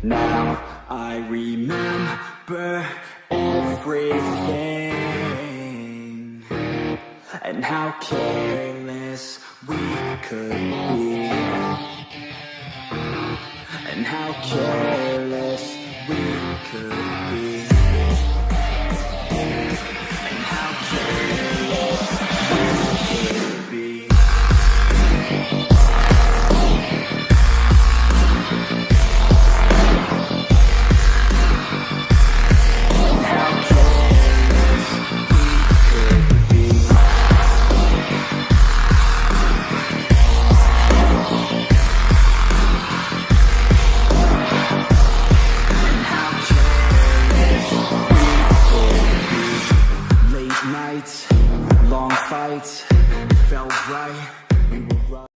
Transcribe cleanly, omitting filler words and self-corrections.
Now I remember everything, and how careless we could be, and how careless we could be, and how careless we could be. Long fights, it felt right,